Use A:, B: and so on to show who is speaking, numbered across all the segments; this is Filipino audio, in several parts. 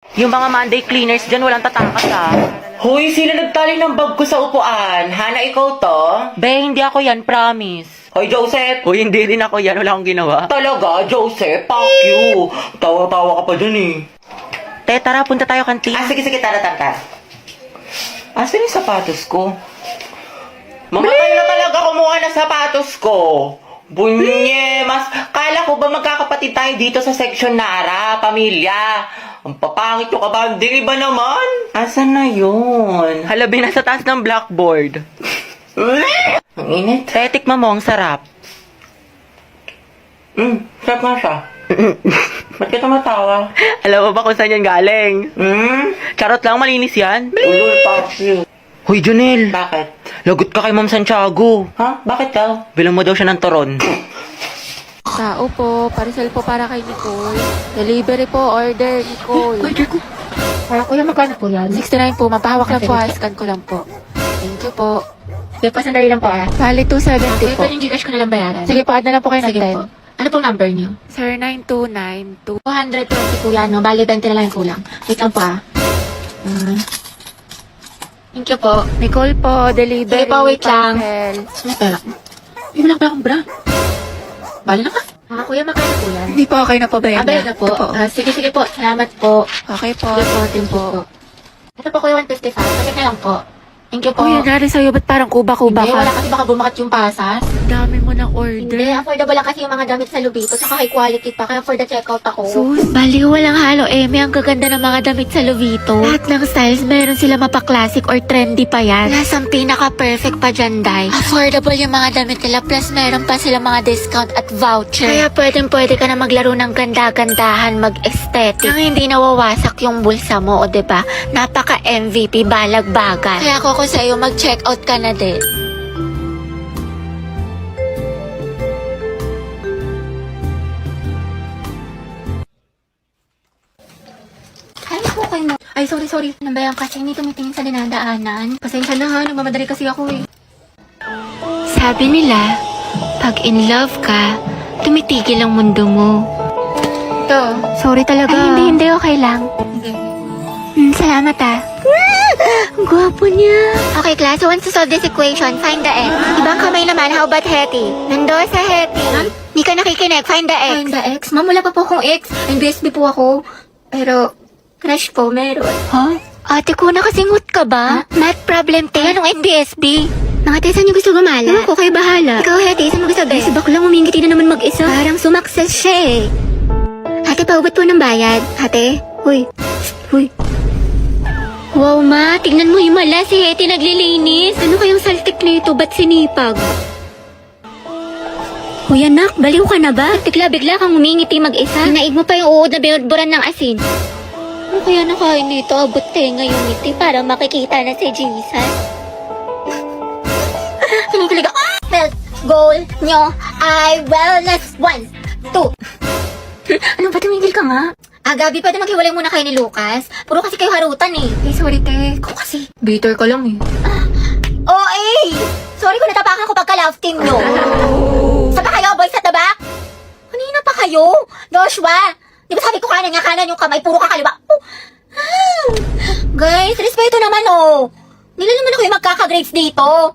A: Yung mga Monday cleaners dyan, walang tatakas ah.
B: Hoy, sino nagtali ng bag ko sa upuan? Hana, ikaw to?
A: Be, hindi ako yan, promise.
B: Hoy, Joseph!
A: Uy, hindi din ako yan, wala akong ginawa.
B: Talaga, Joseph? Fuck you! Tawa-tawa ka pa dun eh.
A: Te, tara, punta tayo kantin.
B: Sige, tara. Asan yung sapatos ko? Mamatay na talaga kumuha ng sapatos ko. Bunye, mas kala ko ba magkakapatid tayo dito sa section Nara, pamilya? Ang papangit yung kabanding, iba naman. Asan na yun?
A: Halabi na sa taas ng blackboard.
B: Ang init.
A: Te, tikman mo, ang sarap.
B: Sarap nga siya. Ba't ka tumatawa?
A: Alam mo ba kung saan yan galing? Charot lang, malinis yan.
B: Ulul, fuck you.
A: Hoy, Junel.
B: Bakit?
A: Lagot ka kay Ma'am Santiago.
B: Ha? Bakit daw?
A: Bilang mo daw siya ng toron.
C: Tao po, parcel po para kay Nicole. Delivery po, order, Nicole.
D: Order ko. Kuya, magkano po yan?
C: 69 po, mapahawak lang po, scan ko lang po. Thank you po.
D: Sige po, sandali lang po ah.
C: Bali, 270
D: Sige
C: po.
D: po, yung Gcash ko na lang bayaran.
C: Sige po, add na lang po kayo ng
D: Sige
C: 10.
D: po. Ano pong number niyo?
C: Sir, 9292.
D: 220 kuya, no? Bali, 20 na lang yung kulang. Wait lang po ah. Thank you po.
C: Nicole po, delivery.
D: Sige po, wait lang.
C: parcel.
D: May pera ko. May wala pa akong bra. Bali na ka. Kuya, magkano po yan?
C: Hindi po, okay na po ba yan?
D: Bayad na po.
C: Ito
D: Sige po. Salamat po.
C: Okay po.
D: Sige po, thank you po. Ito po kuya, 155. Sakit na lang po. Thank you po.
C: Kuya, nari sa'yo, ba't parang kuba-kuba
D: Hindi,
C: ka?
D: wala kasi baka bumakat yung pasas.
C: Dami mo ng
D: Hindi,
C: order.
D: affordable lang kasi yung mga gamit sa Lubito. Saka high quality pa. Kaya for the checkout ako.
C: Sus, baliw, walang halo, Eme. Ang gaganda ng mga damit sa Lovito. Lahat ng styles, meron sila mapa-classic or trendy pa yan. Plus, ang pinaka-perfect pa dyan, Day. Affordable yung mga damit nila, plus meron pa sila mga discount at voucher. Kaya pwede ka na maglaro ng ganda-gandahan, mag-aesthetic. Nang hindi nawawasak yung bulsa mo, o diba? Napaka-MVP, balag-bagan. Kaya ako sa'yo, mag-checkout ka na din.
D: Ay, po kayo mo. Ay, sorry. Nambayan kasi hindi tumitingin sa dinadaanan. Pasensya na ha, nagmamadali kasi ako eh.
C: Sabi nila, pag in love ka, tumitigil ang mundo mo.
D: Ito.
C: Sorry talaga.
D: Ay,
C: hindi, okay lang.
D: Hindi.
C: Salamat Ang gwapo niya.
D: Okay, class. So, once to solve this equation, find the x. Ibang kamay naman, how about Hetty? Nando sa Hetty. Hindi ka nakikinig, find the x. Find the x? Ma'am, wala pa po akong x. NBSB po ako. Pero, crush po, meron.
C: Huh? Ate ko, nakasingot ka ba?
D: Math problem, te. Anong NBSB? Mga te, saan niyo gusto gumala?
C: Ewan ko, kayo bahala.
D: Ikaw, Hetty, saan mo gusto ba? Si baklang umingiti na naman mag-isa. Parang sumakses siya eh. Ate, paubat po ng bayad. Ate? Huy.
C: Wow, ma. Tingnan mo himala. Si Hetty naglilinis.
D: Ano kayang saltik nito? Ba't sinipag?
C: Uy, anak. Baliw ka na ba?
D: Bigla kang umingiti mag-isa. Naig mo pa yung uod na binudburan ng asin.
C: Ano kaya nakain nito? Abot tenga yung ngiti para makikita na si Jesus.
D: Kinikilig ako. Health goal nyo ay wellness 1, 2. Ano ba tumigil ka nga? Gabi, pwede maghiwalay muna kayo ni Lucas. Puro kasi kayo harutan eh. Sorry te. Ikaw kasi.
C: Bitter ka lang eh.
D: Sorry kung natapakan ko pagka-love team nyo. Saan pa kayo, boys at the back? Kanina pa kayo? Joshua, di ba sabi ko kanan yung kamay, puro ka kaliwa. Guys, respeto naman oh. Nila naman ako yung magkaka-grades dito.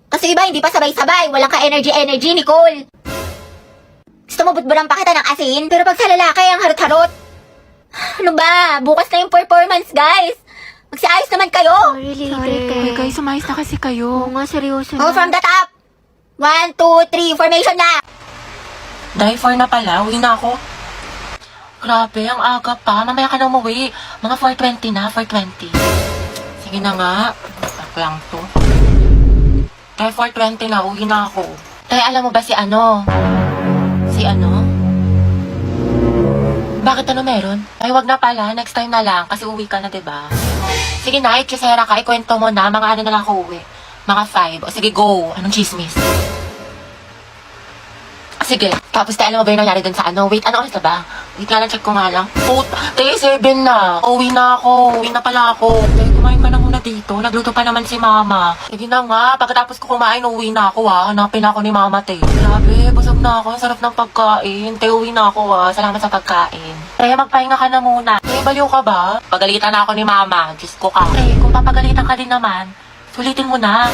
D: Kasi iba, hindi pa sabay-sabay. Walang ka-energy, Nicole. Gusto mo butburan pa kita ng asin? Pero pag sa lalaki, ang harot-harot. Ano ba? Bukas na yung performance, guys. Magsiayos naman kayo.
C: Sorry, te. Guys, sumayos na kasi kayo.
D: Oo nga, seryoso na. Go from the top. 1, 2, 3, formation na.
B: Dahil 4 na pala, uwi na ako. Grabe, ang aga pa. Mamaya ka na umuwi. Mga 4:20 na, 4:20. Sige na nga. Tak lang to. Dahil 4:20 na, uwi na ako. Dahil alam mo ba si ano? Bakit ano meron? Ay, wag na pala. Next time na lang. Kasi uwi ka na, diba? Sige na, ikisera ka. Ikwento mo na. Mga ano na lang ako uwi. Mga 5. O sige, go. Anong chismis? Sige. Tapos tayo, alam mo ba yung nangyari dun sa ano? Wait, ano oras na ba? Wait nga lang, check ko nga lang. Tayo 7 na. Uwi na ako. Uwi na pala ako. Tayo, kumain ka na muna.
E: dito. Nagluto pa naman si Mama. Sige na nga, pagkatapos ko kumain, uwi na ako Hanapin ako ni Mama, te. Grabe, busog na ako. Ang sarap ng pagkain. Te, uwi na ako Salamat sa pagkain. Kaya magpahinga ka na muna. Baliw ka ba? Pagalitan na ako ni Mama. Diyos ko ka. Kung papagalitan ka din naman, sulitin mo na.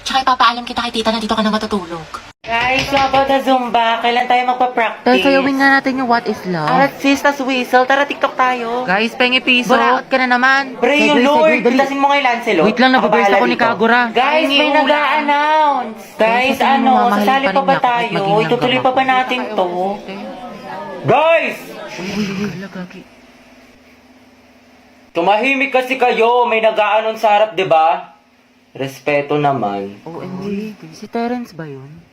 E: Tsaka ipapaalam kita kay tita na dito ka na matutulog.
B: Guys, so about the Zumba, kailan tayo magpa-practice?
E: sayawin nga natin yung What is Love.
B: Arat sis, tas whistle, tara TikTok tayo.
E: Guys, pengi piso.
B: Buraot
E: ka na naman.
B: Pray yung Lord, pitasin mo kay Lancelot.
E: Wait lang, nababurst ako ni Kagura.
B: Guys, may nag-a-announce. Guys, sasali pa ba tayo? Itutuloy pa ba natin to? Guys! Tumahimik kasi kayo, may nag-a-announce sa harap, di ba? Respeto naman.
E: OMG, si Terence ba yun?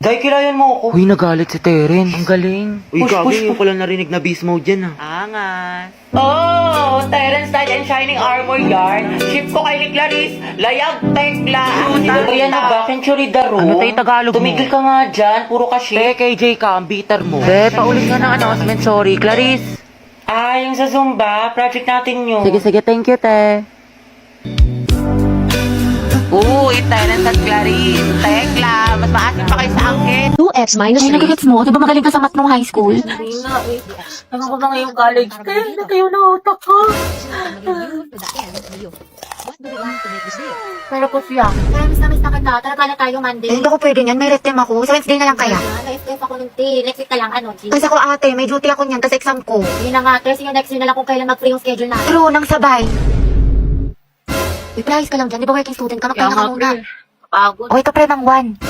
B: Day, kilayan mo ako.
E: Uy, nagalit si Terence. Ang galing.
B: Uy, Kagi,
E: ko lang narinig na beast mode dyan
B: Angas. Oh, Terence Tide and Shining Armor Yarn. Ship ko kay ni Clarice. Layag, tekla. Yan na ba? Century Daro.
E: Ano tayo Tagalog mo?
B: Tumigil ka nga dyan. Puro ka ship.
E: KJ ka, ang bitter mo. Paulit nga ng announcement. Sorry, Clarice.
B: Yung sa Zumba. Project natin yun.
E: Sige, thank you, te.
B: Uy, Terence at Clarice. Tekla, mas maasin pa kayo sa angkin.
D: 2x minus
C: Ay, nagigets mo? Di ba magaling ka sa math nung high school?
E: Hindi na eh. Ano ko ba ngayong college? Kaya na kayo na utak ko.
C: Pero po siya.
D: Kaya miss na kita. Tara na tayo Monday.
C: Hindi ko pwede niyan. May rest time ako. Sa Wednesday na lang kaya.
D: Na-stress ako ng tea. Next week na lang, G.
C: Kasi ako ate, may duty ako niyan. Tapos exam ko.
D: Yun na nga, Tess, yung next year na lang kung kailan mag-free yung schedule natin.
C: True, nang sabay. I-price ka lang dyan. Di ba working student ka? Magpahinga ka muna.
E: Pagod.
C: Okay ka pre ng 1.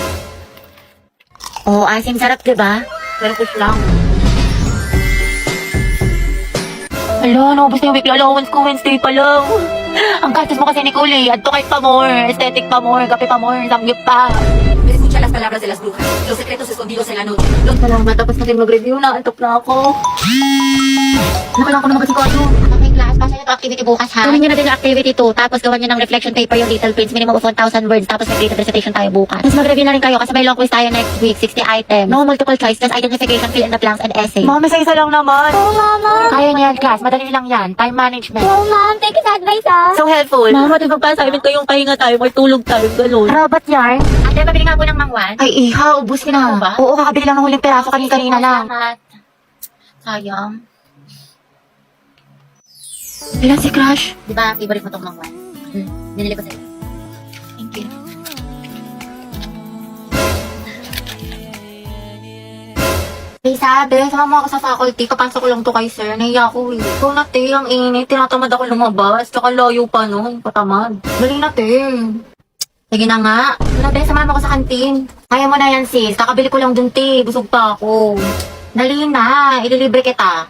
C: Oo, asim sarap diba?
E: Pero push lang.
C: Alo, naubos na yung weekly allowance ko. Wednesday pa lang. Ang gastos mo kasi Nicole eh. Adto kahit pa more. Aesthetic pa more. Kape pa more. Samgyup pa.
F: Escucha las palabras de las brujas, los secretos escondidos en la noche.
C: Salamat. Tapos na din mag-review na. Antok na ako. Nakalang ko na magkasikado.
D: Okay, class. Pasa nyo ito activity bukas, ha?
C: Gawin nyo na din yung activity 2. Tapos gawan nyo ng reflection paper yung little prints. Minimum of 1,000 words. Tapos may creative recitation tayo bukas. Tapos mag-review na rin kayo kasi may long quiz tayo next week. 60 items. No multiple choice. Just identification, fill in the blanks, and essay.
E: Mami, sa isa lang naman.
D: Oh, Mama.
C: Kaya niyo yan, class. Madali lang yan. Time management.
D: Oh, Mom. Thank you sa advice, ha?
C: So helpful.
E: Mama, di ba pa sa amin kayong pahinga tayo, may tulog tayo, gano'n.
C: Robot yarn.
D: Ate, mabili nga po ng mangwan.
C: Ay, iha. Ubus ka na.
D: Ano ba?
C: Oo, kakabili lang ng huling peraso kanina lang.
D: Salamat. Sayang.
C: Ilan si Crush?
D: Di ba, favorite mo tong mangwan? Binili ko sa'yo. Thank you.
C: Hey, sabi, sama ako sa faculty. Kapasok ko lang to kay sir. Nahiya ako eh. Ikaw na, te. Ang init. Tinatamad ako lumabas. Tsaka layo pa, no? Patamad. Dali na, te. Sige na nga. Nabe, samahan mo ko sa kantin. Kaya mo na yan, sis. Kakabili ko lang dun, te. Busog pa ako. Dali na. Ililibre kita.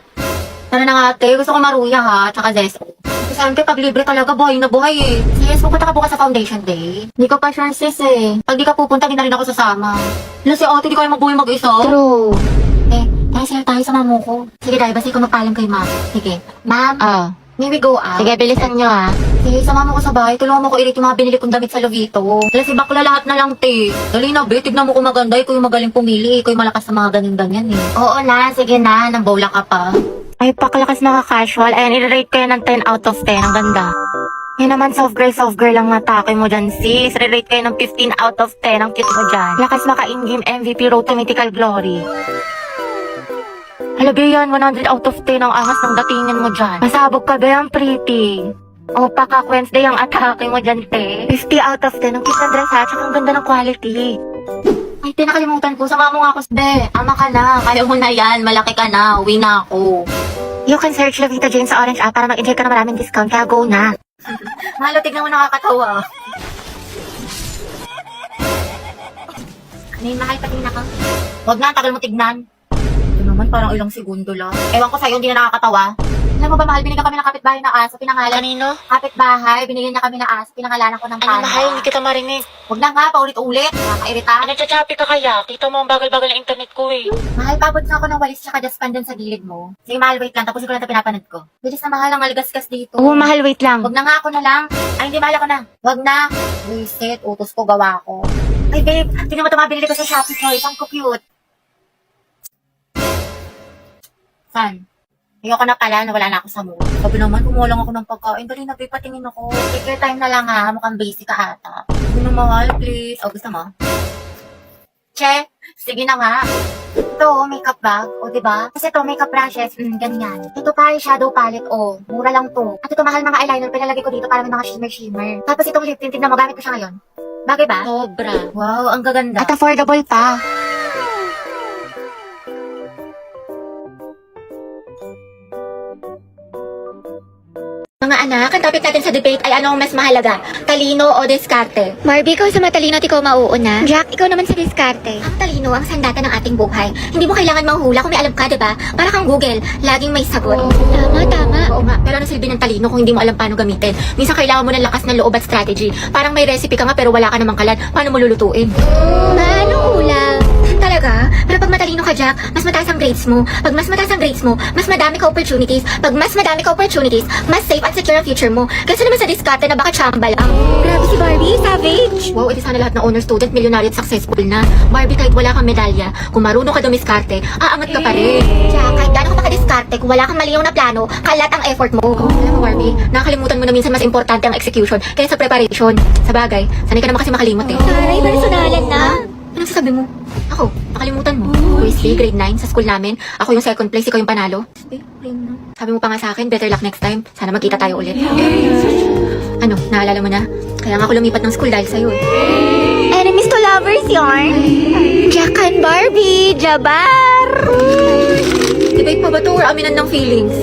C: Tara na nga, te. Gusto ko maruya, ha? Tsaka zeso. Kasi siyempre, pag libre talaga, buhay na buhay eh. Sis, pupunta ka bukas sa foundation day. Hindi ko pa sure, sis eh. Pag di ka pupunta, di na rin ako sasama. Wala si ate, di kayo mabuhay mag-isa. True. Tayo sila tayo sa mamo ko. Sige, dahil basta ikaw magpaalam kay ma'am. Sige. Ma'am, may we go out? Sige, bilisan nyo ha. Sige, sumama ko sa bahay. Tulungan mo ko i-rate yung mga binili kong damit sa Lovito. Dahil si bakla lahat na lang, te. Dali na, be. Tignan mo kung maganda. Ikaw yung magaling pumili. Ikaw yung malakas sa mga ganyan-ganyan eh. Oo na, sige na. Nambola ka pa. Ay, paklakas na ka-casual. Ayan, i-rate kayo ng 10 out of 10. Ang ganda. Yan naman, soft girl lang natake mo dyan, sis. Re-rate kayo ng 15 out of 10. Ang cute mo dyan. Lakas maka-in-game MVP Road to Mythical Glory. Hala, be, yan, 100 out of 10 ang angas ng datingin mo dyan. Masabog ka, be, ang pretty. O, paka Wednesday ang atake mo dyan, te. 50 out of 10 ang cute ng dress, ha? Tsaka ang ganda ng quality. Ay, te, nakalimutan ko. Sama mo nga ako, be. Ama ka na. Kaya mo na yan. Malaki ka na. Uwi na ako. You can search Lovita Jane sa Orange app para mag-enjoy ka ng maraming discount. Kaya go na. Mahalo, tignan mo nakakatawa. May mahal patingin ako. Huwag na, tagal mo tignan. Ito naman, parang ilang segundo lang. Ewan ko sa'yo, hindi na nakakatawa. Alam mo ba, mahal, binigyan kami ng kapitbahay na aso, pinangalan.
E: Kanino?
C: Kapitbahay, binigyan niya kami ng aso, pinangalanan ko ng panda.
E: kita marinig.
C: Huwag na nga, paulit-ulit. Nakakairita.
E: Nagchachapi ka kaya? Kita mo ang bagal-bagal ng internet ko eh.
C: Mahal, pabot na ako ng walis tsaka dustpan dun sa gilid mo. Sige, mahal, wait lang. Tapusin ko lang ito pinapanood ko. Bilis na mahal, ang algasgas dito. Oo, mahal, wait lang. Huwag na nga, ako na lang. Ay, hindi, mahal, ako na. Huwag na. Visit, utos ko, gawa ko. Ay, babe, tingnan mo ito, mabili ko sa Shopee Toys. Ang cute. San?
D: Ayoko na pala, nawala na ako sa mood.
E: Sabi naman, kumuha lang ako ng pagkain. Dali na, babe, patingin ako.
D: Take your time na lang ha, mukhang busy ka ata.
E: Sabi na, mahal, please. O, gusto mo?
D: Che, sige na nga. Ito, makeup bag, o diba? Kasi ito, makeup brushes, ganyan. Ito pa, shadow palette, mura lang to. At ito, mahal mga eyeliner, pinalagay ko dito para may mga shimmer. Tapos itong lip tint, tignan mo, gamit ko siya ngayon. Bagay ba?
E: Sobra.
D: Wow, ang gaganda.
E: At affordable pa.
D: Mga anak, ang topic natin sa debate ay ano ang mas mahalaga, talino o diskarte? Marby, ikaw sa matalino at ikaw mauuna. Jack, ikaw naman sa diskarte. Ang talino ang sandata ng ating buhay. Hindi mo kailangan manghula kung may alam ka, diba? Para kang Google, laging may sagot. Tama. Oo nga, pero ano silbi ng talino kung hindi mo alam paano gamitin? Minsan kailangan mo ng lakas ng loob at strategy. Parang may recipe ka nga pero wala ka namang kalan. Paano mo lulutuin? Paano ulam? Talaga? Pero pag matalino ka, Jack, mas mataas ang grades mo. Pag mas mataas ang grades mo, mas madami ka opportunities. Pag mas madami ka opportunities, mas safe at secure ang future mo. Kasi naman sa diskarte na baka chamba lang. Grabe si Barbie, savage! Wow, edi sana lahat ng honor student, milyonaryo at successful na. Barbie, kahit wala kang medalya, kung marunong ka dumiskarte, aangat ka pa rin. Jack, kahit gano'n ka pa ka-diskarte, kung wala kang maliyaw na plano, kalat ang effort mo. Alam mo, Barbie, nakakalimutan mo na minsan mas importante ang execution kaysa preparation. Sa bagay, sanay ka naman kasi makalimot eh. Taray, personalan na. Anong sasabi mo? Ako, nakalimutan mo. Quiz day, grade 9, sa school namin. Ako yung second place, ikaw yung panalo. Sabi mo pa nga sa akin, better luck next time. Sana magkita tayo ulit. Ano, naalala mo na? Kaya nga ako lumipat ng school dahil sa'yo eh. Enemies to lovers yarn. Jack and Barbie, Jabar!
E: Debate pa ba to or aminan ng feelings?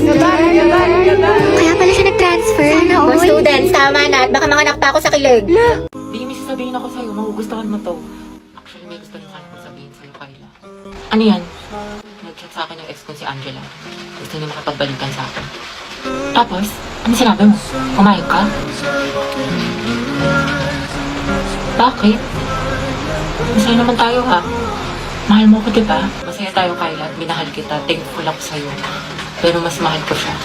D: Kaya pala siya nag-transfer. Sana all. Students, tama na. At baka manganak pa ako sa kilig.
E: Di, may sasabihin ako sa'yo. Magugustuhan mo to. Actually, may gusto rin sana kong sabihin sa'yo, Kyla. Ano yan? Nag-chat sa akin yung ex ko si Angela. Gusto niya makapagbalikan sa akin. Tapos, ano sinabi mo? Pumayag ka? Bakit? Masaya naman tayo ha. Mahal mo ko, diba? Masaya tayo, Kyla, at minahal kita. Thankful ako sa'yo. Pero mas mahal ko siya.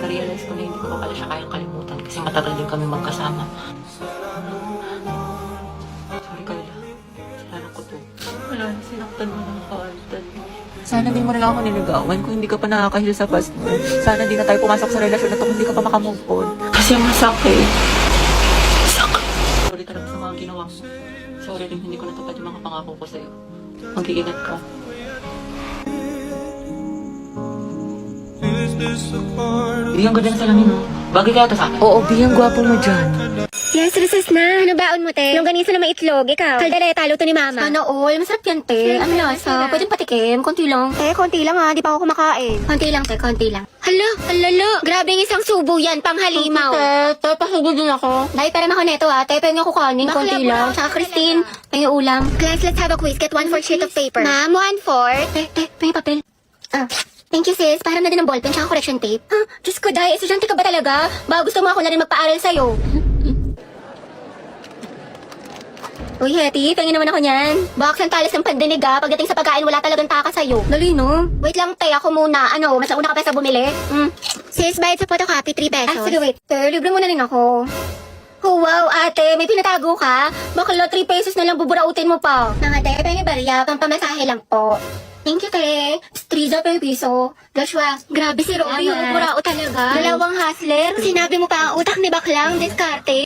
E: Na-realize ko na hindi ko pa pala siya kayang kalimutan kasi matagal din kami magkasama. Sorry, Kyla. Salamat ko to. Wala, sinaktan mo ng kaantan. Sana din mo na lang ako niligawan kung hindi ka pa nakakahil sa past mo. Sana di na tayo pumasok sa relasyon na to kung hindi ka pa makamove on. Kasi masakit. Sakit. Sorry talaga sa mga ginawa mo. Sorry rin hindi ko natupad yung mga pangako ko sa'yo. Mag-iingat ka. Biyang ganda na salamin mo. Bagay kaya to sa akin? Oo, biyang gwapo mo dyan.
D: Yes, recess na. Ano baon mo, te? Longganisa na may itlog. Ikaw? Kaldereta, luto ni mama. Sana all. Masarap yan, te. Ano lasa? Pwedeng patikim. Konti lang. Te, konti lang ha. Di pa ako kumakain. Konti lang, te. Konti lang. Hala, halala. Grabe yung isang subo yan. Panghalimaw.
E: Te, pasugod din ako.
D: Dahil pera ako neto ha. Te, pengen ako kanin. Konti lang. Tsaka Christine, pengen ulam. Class, let's have a quiz. Get 1/4 sheet of paper. Ma'am, 1/4. Te, pengen papel. Thank you, sis. Parang na din ng ballpen tsaka correction tape. Diyos ko, Day. Estudyante ka ba talaga? Ba, gusto mo ako na rin magpaaral sa'yo. Uy, Hetty, pengen naman ako niyan. Box ang talis ng pandinig pagdating sa pagkain, wala talagang taka sa'yo. Dali, no? Wait lang, te, ako muna. Ano, mas nauna ka pa sa bumili? Sis, bayad sa photocopy, 3 pesos. Sige, wait. Te, libre mo na rin ako. Oh, wow, ate, may pinatago ka? Bakla, 3 pesos na lang buburautin mo pa. Mga te, pengen barya, pampamasahe lang po. Thank you, te. Striza per piso. Joshua, grabe si Robby, buburao talaga. Dalawang hustler. Sinabi mo pa ang utak ni Baklang, diskarte.